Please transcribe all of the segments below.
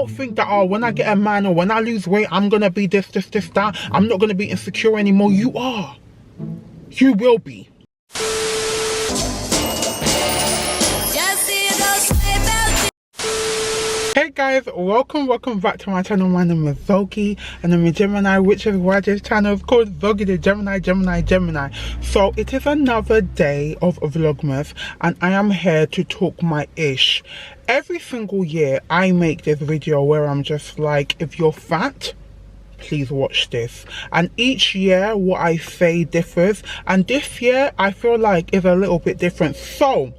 Don't think that, oh, when I get a man or when I lose weight, I'm gonna be this, that. I'm not gonna be insecure anymore. You are. You will be. Hey guys, welcome back to my channel. My name is Zogi and I'm a Gemini, which is why this channel is called Zogi the Gemini. So it is another day of Vlogmas and I am here to talk my ish. Every single year I make this video where I'm just like, if you're fat, please watch this. And each year what I say differs, and this year I feel like is a little bit different. So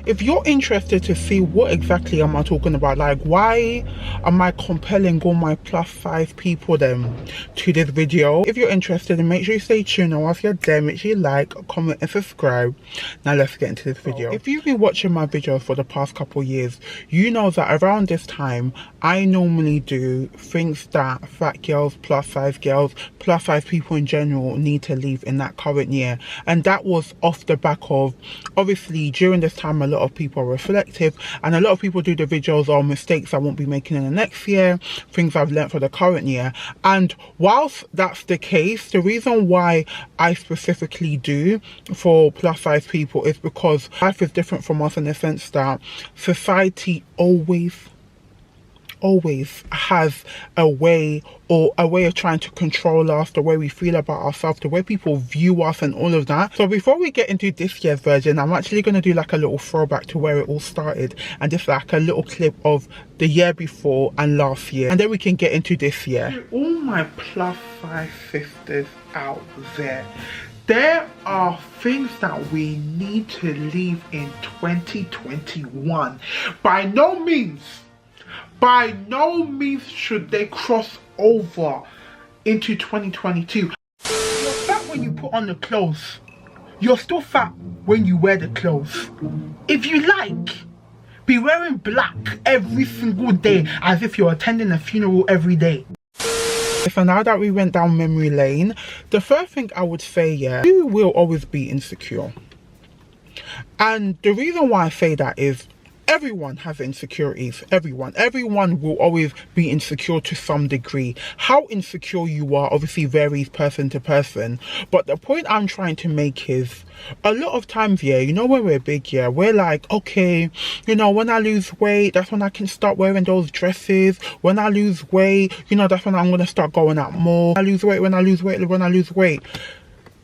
if you're interested to see what exactly am I talking about, like why am I compelling all my plus size people then to this video, if you're interested, then make sure you stay tuned, and whilst you're there, make sure you like, comment and subscribe. Now let's get into this video. If you've been watching my videos for the past couple of years, you know that around this time I normally do things that fat girls, plus size people in general need to leave in that current year. And that was off the back of, obviously during this time a lot of people are reflective and a lot of people do the videos on mistakes I won't be making in the next year, things I've learned for the current year. And whilst that's the case, the reason why I specifically do for plus size people is because life is different from us in the sense that society always has a way of trying to control us, the way we feel about ourselves, the way people view us and all of that. So before we get into this year's version, I'm actually going to do like a little throwback to where it all started and just like a little clip of the year before and last year, and then we can get into this year. All my plus size sisters out there are things that we need to leave in 2021. By no means should they cross over into 2022. You're fat when you put on the clothes. You're still fat when you wear the clothes. If you like, be wearing black every single day as if you're attending a funeral every day. So now that we went down memory lane, the first thing I would say, yeah, you will always be insecure. And the reason why I say that is everyone has insecurities. Everyone will always be insecure to some degree. How insecure you are obviously varies person to person, but the point I'm trying to make is a lot of times, yeah, you know, when we're big, yeah, we're like, okay, you know, when I lose weight, that's when I can start wearing those dresses. When I lose weight, you know, that's when I'm gonna start going out more. When I lose weight.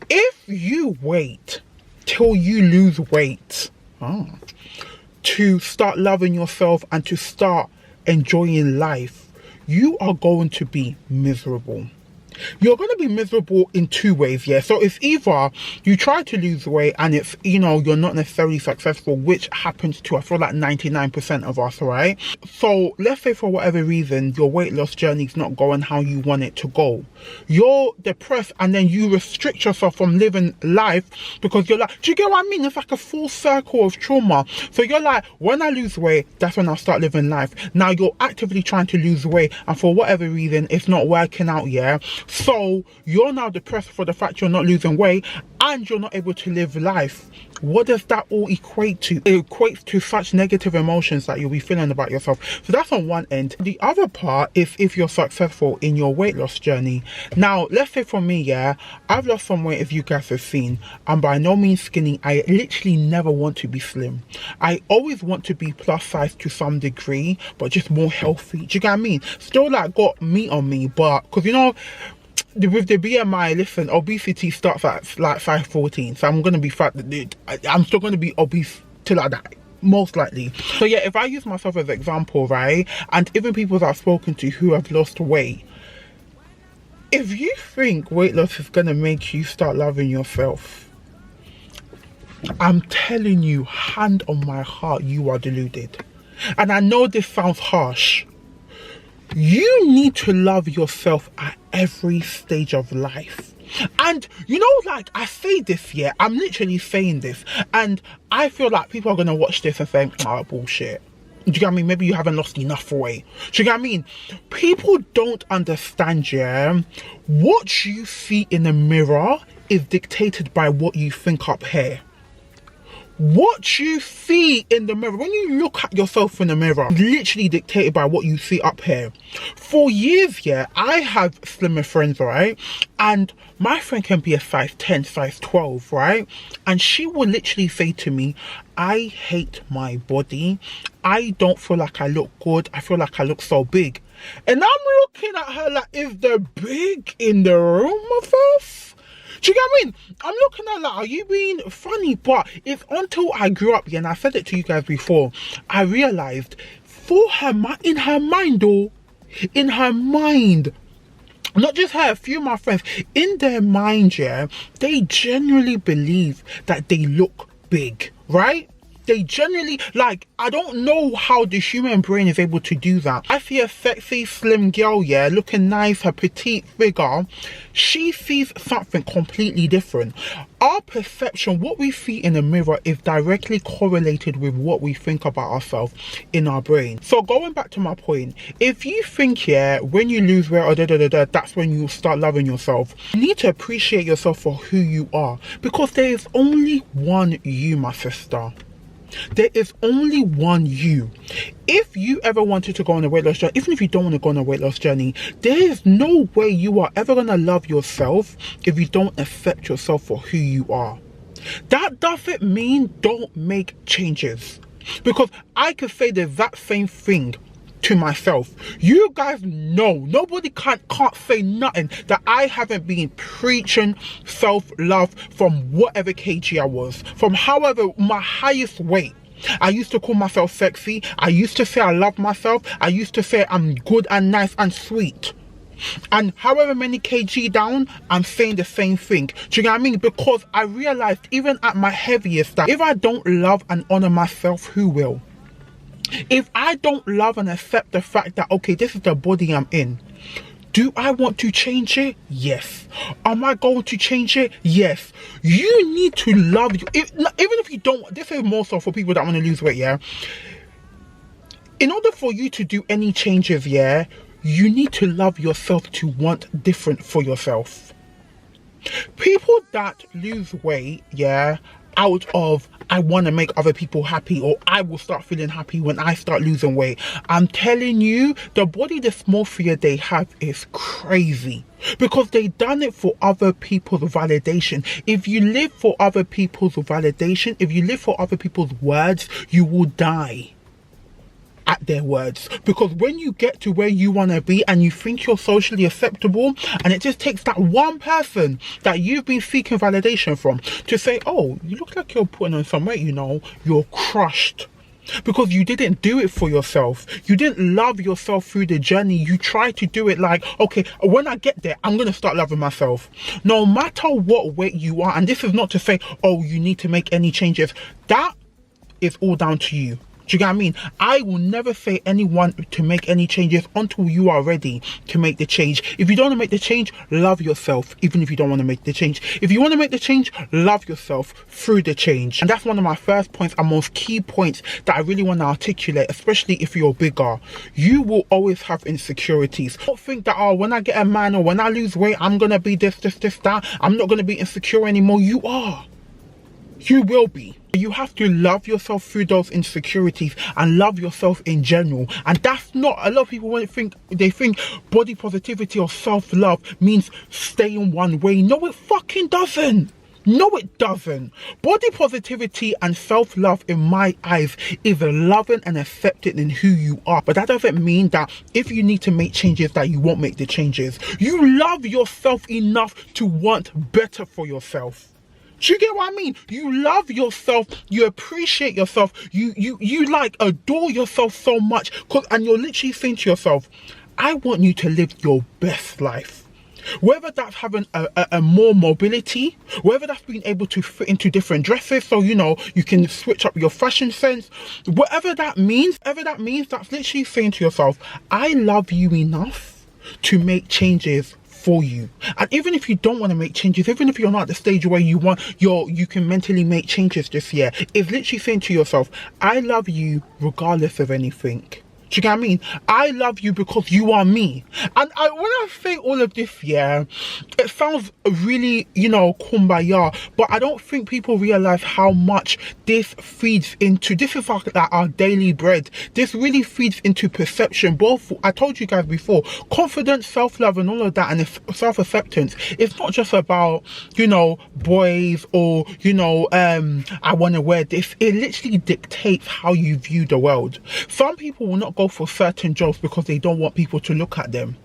If you wait till you lose weight to start loving yourself and to start enjoying life, you are going to be miserable. You're going to be miserable in two ways, yeah. So it's either you try to lose weight and it's, you know, you're not necessarily successful, which happens to, I feel like 99% of us, right? So let's say for whatever reason your weight loss journey is not going how you want it to go. You're depressed and then you restrict yourself from living life because you're like, do you get what I mean? It's like a full circle of trauma. So you're like, when I lose weight, that's when I'll start living life. Now you're actively trying to lose weight and for whatever reason it's not working out, yeah. So you're now depressed for the fact you're not losing weight and you're not able to live life. What does that all equate to? It equates to such negative emotions that you'll be feeling about yourself. So that's on one end. The other part is if you're successful in your weight loss journey. Now, let's say for me, yeah, I've lost some weight, as you guys have seen. I'm by no means skinny. I literally never want to be slim. I always want to be plus size to some degree, but just more healthy. Do you get what I mean? Still like got meat on me, but because you know, with the BMI, listen, obesity starts at like 5'14", so I'm gonna be fat. I'm still gonna be obese till I die, most likely. So yeah, if I use myself as an example, right, and even people that I've spoken to who have lost weight, if you think weight loss is gonna make you start loving yourself, I'm telling you, hand on my heart, you are deluded. And I know this sounds harsh. You need to love yourself at every stage of life. And you know, like I say this, yeah, I'm literally saying this and I feel like people are going to watch this and think, oh, bullshit. Do you get what I mean? Maybe you haven't lost enough weight. Do you get what I mean? People don't understand, yeah, what you see in the mirror is dictated by what you think up here. What you see in the mirror, when you look at yourself in the mirror, literally dictated by what you see up here. For years, yeah, I have slimmer friends, right? And my friend can be a size 10, size 12, right? And she will literally say to me, I hate my body. I don't feel like I look good. I feel like I look so big. And I'm looking at her like, is there big in the room of us? Do you get what I mean? I'm looking at like, are you being funny? But it's until I grew up, yeah, and I said it to you guys before, I realized for her, in her mind, though, in her mind, not just her, a few of my friends, in their mind, yeah, they genuinely believe that they look big, right? They genuinely, like, I don't know how the human brain is able to do that. I see a sexy, slim girl, yeah, looking nice, her petite figure. She sees something completely different. Our perception, what we see in the mirror, is directly correlated with what we think about ourselves in our brain. So going back to my point, if you think, yeah, when you lose weight or that's when you start loving yourself, you need to appreciate yourself for who you are, because there is only one you, my sister. There is only one you. If you ever wanted to go on a weight loss journey, even if you don't want to go on a weight loss journey, there is no way you are ever going to love yourself if you don't accept yourself for who you are. That doesn't mean don't make changes, because I could say the exact same thing to myself. You guys know, nobody can't say nothing that I haven't been preaching self-love from whatever kg I was, from however my highest weight. I used to call myself sexy. I used to say I love myself. I used to say I'm good and nice and sweet. And however many kg down, I'm saying the same thing. Do you know what I mean? Because I realized even at my heaviest, that if I don't love and honor myself, who will? If I don't love and accept the fact that, okay, this is the body I'm in, do I want to change it? Yes. Am I going to change it? Yes. You need to love you. Even if you don't, this is more so for people that want to lose weight, yeah? In order for you to do any changes, yeah, you need to love yourself to want different for yourself. People that lose weight, yeah, out of I want to make other people happy, or I will start feeling happy when I start losing weight, I'm telling you, the body dysmorphia they have is crazy, because they done it for other people's validation. If you live for other people's validation, if you live for other people's words, you will die at their words. Because when you get to where you want to be and you think you're socially acceptable, and it just takes that one person that you've been seeking validation from to say, oh, you look like you're putting on some weight, you know, you're crushed. Because you didn't do it for yourself. You didn't love yourself through the journey. You tried to do it like, okay, when I get there, I'm going to start loving myself. No matter what weight you are, and this is not to say, oh, you need to make any changes. That is all down to you. Do you get what I mean? I will never say anyone to make any changes until you are ready to make the change. If you don't want to make the change, love yourself, even if you don't want to make the change. If you want to make the change, love yourself through the change. And that's one of my first points and most key points that I really want to articulate, especially if you're bigger. You will always have insecurities. Don't think that, oh, when I get a man or when I lose weight, I'm going to be this, that. I'm not going to be insecure anymore. You are. You will be. You have to love yourself through those insecurities and love yourself in general. And that's not, a lot of people when they think body positivity or self-love means staying one way. No, it fucking doesn't. No, it doesn't. Body positivity and self-love, in my eyes, is loving and accepting in who you are. But that doesn't mean that if you need to make changes that you won't make the changes. You love yourself enough to want better for yourself. Do you get what I mean? You love yourself, you appreciate yourself, you like adore yourself so much, and you're literally saying to yourself, I want you to live your best life. Whether that's having a more mobility, whether that's being able to fit into different dresses, so you know you can switch up your fashion sense, whatever that means, that's literally saying to yourself, I love you enough to make changes for you. And even if you don't want to make changes, even if you're not at the stage where you can mentally make changes this year, it's literally saying to yourself, I love you regardless of anything. Do you get what I mean? I love you because you are me. And when I say all of this, yeah, it sounds really, you know, kumbaya, but I don't think people realize how much this feeds into, this is like our daily bread. This really feeds into perception. Both, I told you guys before, confidence, self-love and all of that, and self-acceptance. It's not just about, you know, boys or, you know, I want to wear this. It literally dictates how you view the world. Some people will not go for certain jobs because they don't want people to look at them.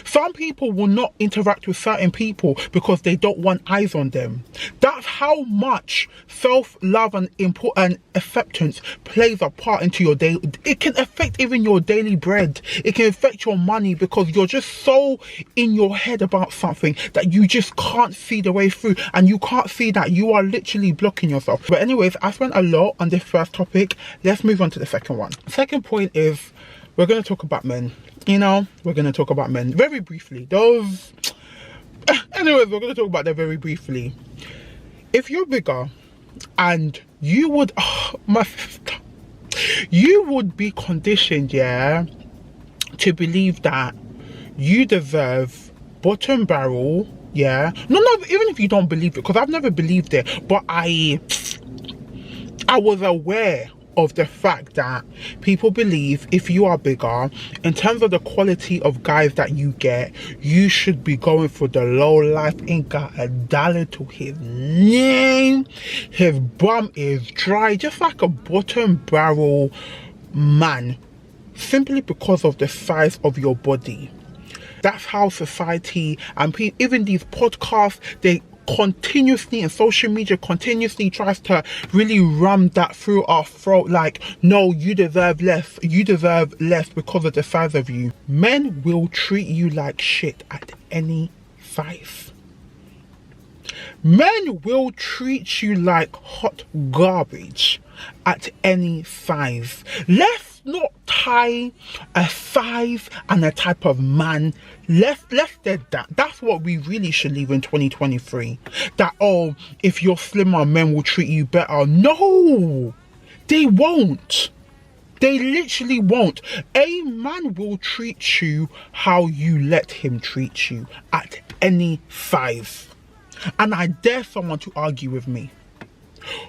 Some people will not interact with certain people because they don't want eyes on them. That's how much self-love and acceptance plays a part into your day. It can affect even your daily bread. It can affect your money because you're just so in your head about something that you just can't see the way through, and you can't see that you are literally blocking yourself. But anyways, I spent a lot on this first topic. Let's move on to the second one. Second point is, we're going to talk about men. You know, we're going to talk about men very briefly. Anyways, we're going to talk about that very briefly. If you're bigger and you would, my sister, you would be conditioned, yeah, to believe that you deserve bottom barrel, yeah. No, even if you don't believe it, because I've never believed it, but I was aware of the fact that people believe if you are bigger, in terms of the quality of guys that you get, you should be going for the low life, ain't got a dollar to his name, his bum is dry, just like a bottom barrel man, simply because of the size of your body. That's how society and even these podcasts, they continuously, and social media continuously tries to really ram that through our throat, like, no, you deserve less because of the size of you. Men will treat you like shit at any size. Men will treat you like hot garbage at any size. Let's not tie a size and a type of man. Let's dead that. That's what we really should leave in 2023. That, oh, if you're slimmer, men will treat you better. No, they won't. They literally won't. A man will treat you how you let him treat you at any size. And I dare someone to argue with me.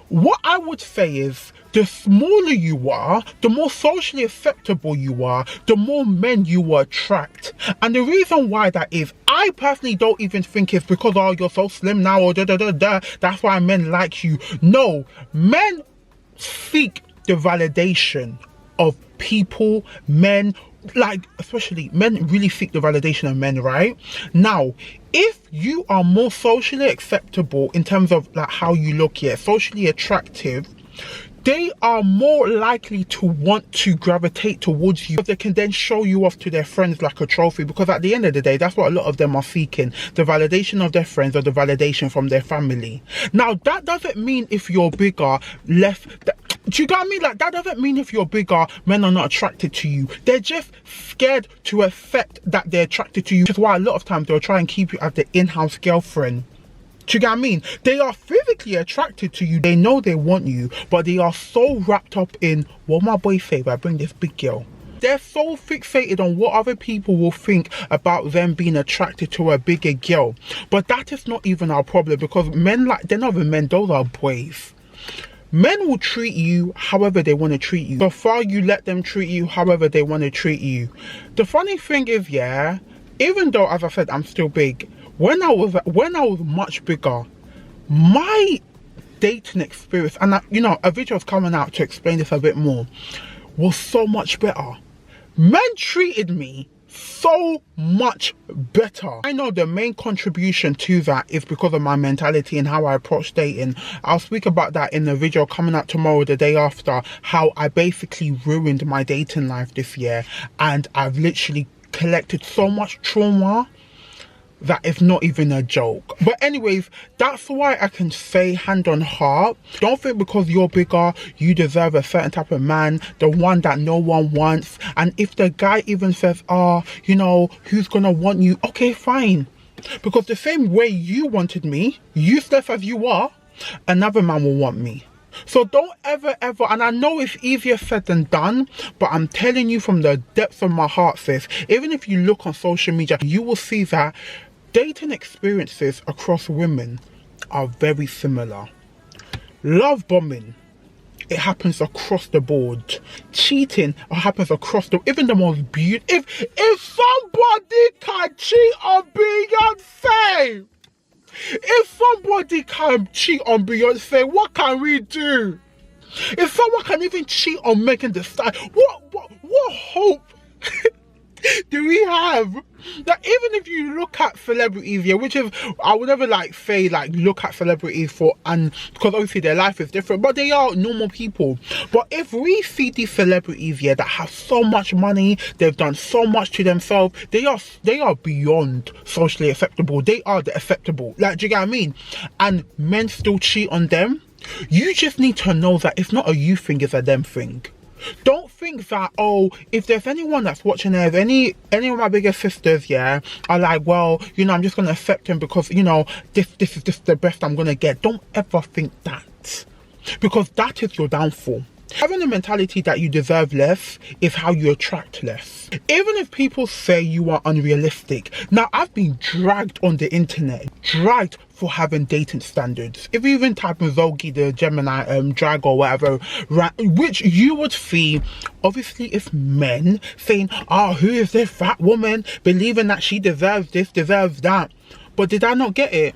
What I would say is, the smaller you are, the more socially acceptable you are, the more men you will attract. And the reason why that is, I personally don't even think it's because, oh, you're so slim now, or that's why men like you. No, men seek the validation of people, men, like, especially men really seek the validation of men, right? Now, if you are more socially acceptable in terms of like how you look, yeah, socially attractive, they are more likely to want to gravitate towards you. They can then show you off to their friends like a trophy, because at the end of the day, that's what a lot of them are seeking, the validation of their friends or the validation from their family. Now, that doesn't mean if you're bigger, do you get what I mean? Like, that doesn't mean if you're bigger, men are not attracted to you. They're just scared to accept that they're attracted to you, which is why a lot of times they'll try and keep you as the in-house girlfriend. Do you get what I mean? They are physically attracted to you. They know they want you, but they are so wrapped up in what my boy say if I bring this big girl. They're so fixated on what other people will think about them being attracted to a bigger girl. But that is not even our problem, because men, like, they're not even men, those are boys. Men will treat you however they want to treat you. So far you let them treat you however they want to treat you. The funny thing is, yeah, even though, as I said, I'm still big, when I was much bigger, my dating experience, and you know, a video is coming out to explain this a bit more, was so much better. Men treated me so much better. I know the main contribution to that is because of my mentality and how I approach dating. I'll speak about that in the video coming out tomorrow, the day after, how I basically ruined my dating life this year, and I've literally collected so much trauma that is not even a joke. But anyways, that's why I can say, hand on heart, don't think because you're bigger you deserve a certain type of man, the one that no one wants. And if the guy even says, oh, you know, who's gonna want you, okay, fine, because the same way you wanted me, useless as you are, another man will want me. So don't ever, and I know it's easier said than done, but I'm telling you from the depths of my heart, sis, even if you look on social media, you will see that dating experiences across women are very similar. Love bombing, it happens across the board. Cheating happens across the, even the most beautiful. If somebody can cheat on Beyonce, if somebody can cheat on Beyonce, what can we do? If someone can even cheat on Megan Thee Stallion, what hope do we have? That even if you look at celebrities, yeah, which is, I would never like say like look at celebrities for, and because obviously their life is different, but they are normal people. But if we see these celebrities, yeah, that have so much money, they've done so much to themselves, they are beyond socially acceptable. They are the acceptable. Like, do you get what I mean? And men still cheat on them. You just need to know that it's not a you thing, it's a them thing. Don't think that, oh, if there's anyone that's watching there, if any of my bigger sisters, yeah, are like, well, you know, I'm just gonna accept him because, you know, this is just the best I'm gonna get. Don't ever think that, because that is your downfall. Having the mentality that you deserve less is how you attract less. Even if people say you are unrealistic. Now, I've been dragged on the internet, dragged for having dating standards. If you even type in Zogi, the Gemini drag or whatever, right, which you would see, obviously it's men saying, oh, who is this fat woman, believing that she deserves this, deserves that. But did I not get it?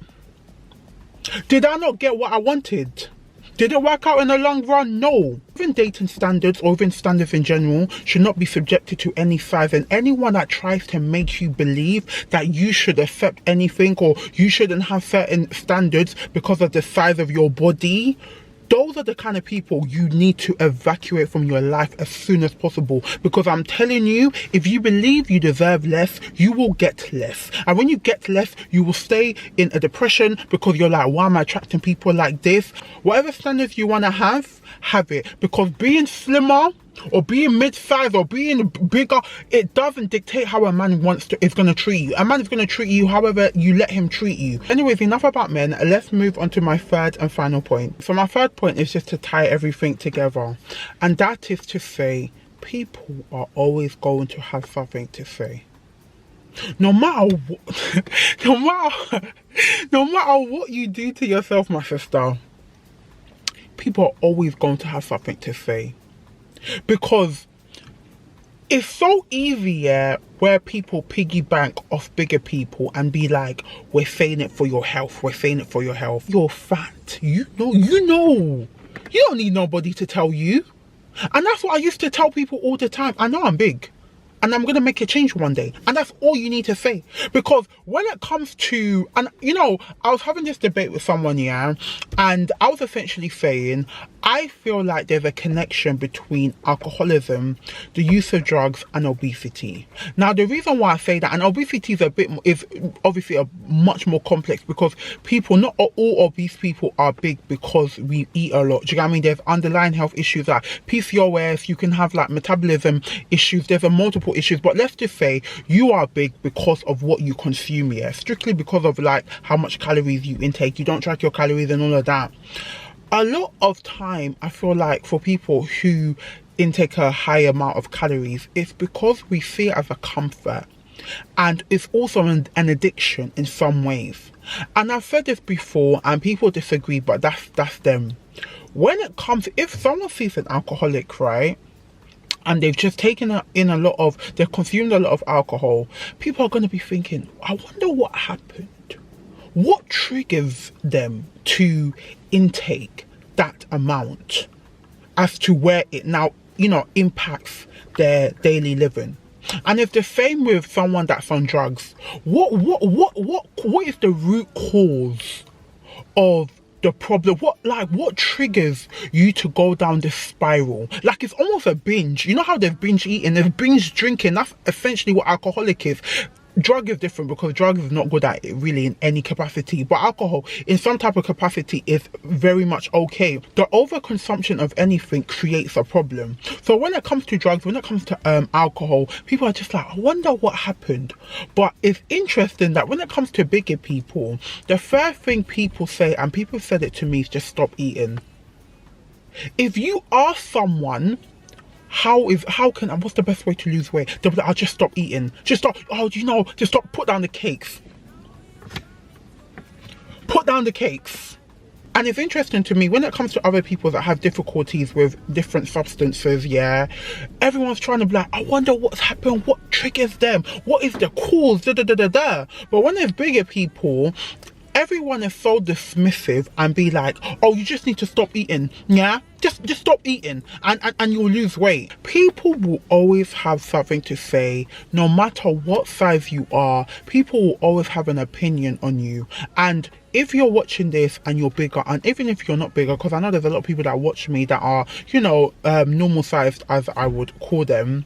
Did I not get what I wanted? Did it work out in the long run? No. Even dating standards, or even standards in general, should not be subjected to any size. And anyone that tries to make you believe that you should accept anything, or you shouldn't have certain standards because of the size of your body, those are the kind of people you need to evacuate from your life as soon as possible. Because I'm telling you, if you believe you deserve less, you will get less. And when you get less, you will stay in a depression because you're like, why am I attracting people like this? Whatever standards you want to have it. Because being slimmer, or being mid-size, or being bigger, it doesn't dictate how a man is going to treat you. A man is going to treat you however you let him treat you. Anyways, enough about men. Let's move on to my third and final point. So my third point is just to tie everything together, and that is to say, people are always going to have something to say. No matter what, no matter what you do to yourself, my sister, people are always going to have something to say. Because it's so easy, yeah, where people piggy bank off bigger people and be like, we're saying it for your health, we're saying it for your health. You're fat. You know. You don't need nobody to tell you. And that's what I used to tell people all the time. I know I'm big, and I'm going to make a change one day. And that's all you need to say. Because when it comes to, and you know, I was having this debate with someone, yeah, and I was essentially saying, I feel like there's a connection between alcoholism, the use of drugs, and obesity. Now, the reason why I say that, and obesity is obviously a much more complex, because people, not all obese people are big because we eat a lot. Do you know what I mean? There's underlying health issues like PCOS, you can have like metabolism issues, there's a multiple issues, but let's just say you are big because of what you consume, yeah, strictly because of like how much calories you intake, you don't track your calories and all of that. A lot of time, I feel like for people who intake a high amount of calories, it's because we see it as a comfort, and it's also an addiction in some ways. And I've said this before, and people disagree, but that's them. When it comes, if someone sees an alcoholic, right, and they've just taken they've consumed a lot of alcohol, people are going to be thinking, I wonder what happened. What triggers them to intake that amount, as to where it now, you know, impacts their daily living? And it's the same with someone that's on drugs. What is the root cause of the problem? What triggers you to go down this spiral? Like, it's almost a binge. You know how there's binge eating, there's binge drinking. That's essentially what alcoholic is. Drug is different, because drug is not good at it really in any capacity, but alcohol in some type of capacity is very much okay. The overconsumption of anything creates a problem. So when it comes to drugs, when it comes to alcohol, people are just like, I wonder what happened. But it's interesting that when it comes to bigger people, the first thing people say, and people said it to me, is just stop eating. If you ask someone, what's the best way to lose weight? They'll be like, I'll just stop eating. Just stop, just stop, put down the cakes. Put down the cakes. And it's interesting to me, when it comes to other people that have difficulties with different substances, yeah, everyone's trying to be like, I wonder what's happened, what triggers them, what is the cause, But when there's bigger people, everyone is so dismissive and be like, oh, you just need to stop eating, yeah? Just stop eating and you'll lose weight. People will always have something to say, no matter what size you are. People will always have an opinion on you. And if you're watching this and you're bigger, and even if you're not bigger, because I know there's a lot of people that watch me that are, normal sized, as I would call them,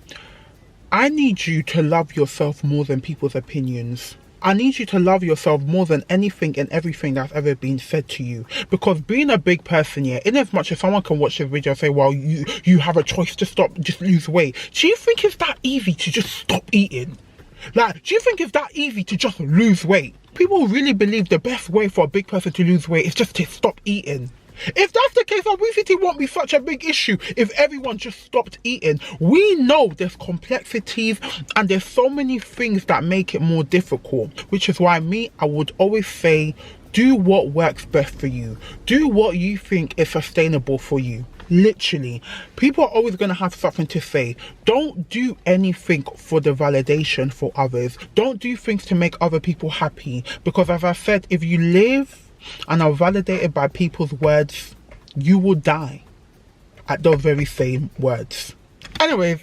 I need you to love yourself more than people's opinions. I need you to love yourself more than anything and everything that's ever been said to you. Because being a big person, yeah, in as much as someone can watch this video and say, well, you have a choice to stop, just lose weight. Do you think it's that easy to just stop eating? Like, do you think it's that easy to just lose weight? People really believe the best way for a big person to lose weight is just to stop eating. If that's the case, obesity won't be such a big issue if everyone just stopped eating. We know there's complexities and there's so many things that make it more difficult, which is why I would always say, do what works best for you. Do what you think is sustainable for you. Literally, people are always going to have something to say. Don't do anything for the validation for others. Don't do things to make other people happy, because as I said, if you live and are validated by people's words, you will die at those very same words. Anyways,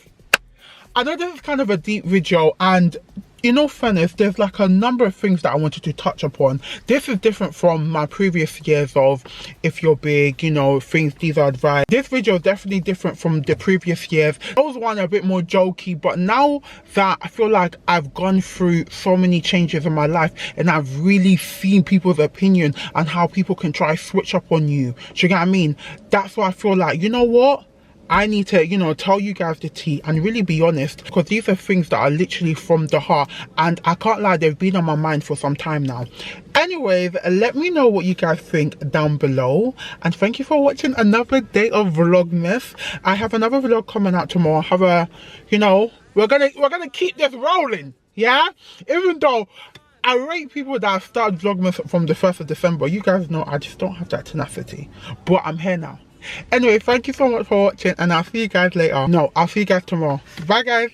I know this is kind of a deep video, and in all fairness, there's like a number of things that I wanted to touch upon. This is different from my previous years of if you're big, things, these are advice. This video is definitely different from the previous years. Those one a bit more jokey, but now that I feel like I've gone through so many changes in my life and I've really seen people's opinion and how people can try switch up on you, do you get what I mean? That's why I feel like, you know what? I need to, tell you guys the tea and really be honest, because these are things that are literally from the heart, and I can't lie, they've been on my mind for some time now. Anyways, let me know what you guys think down below, and thank you for watching another day of Vlogmas. I have another vlog coming out tomorrow. We're gonna keep this rolling, yeah? Even though I rate people that have started Vlogmas from the 1st of December. You guys know I just don't have that tenacity, but I'm here now. Anyway, thank you so much for watching, and I'll see you guys later. No, I'll see you guys tomorrow. Bye guys.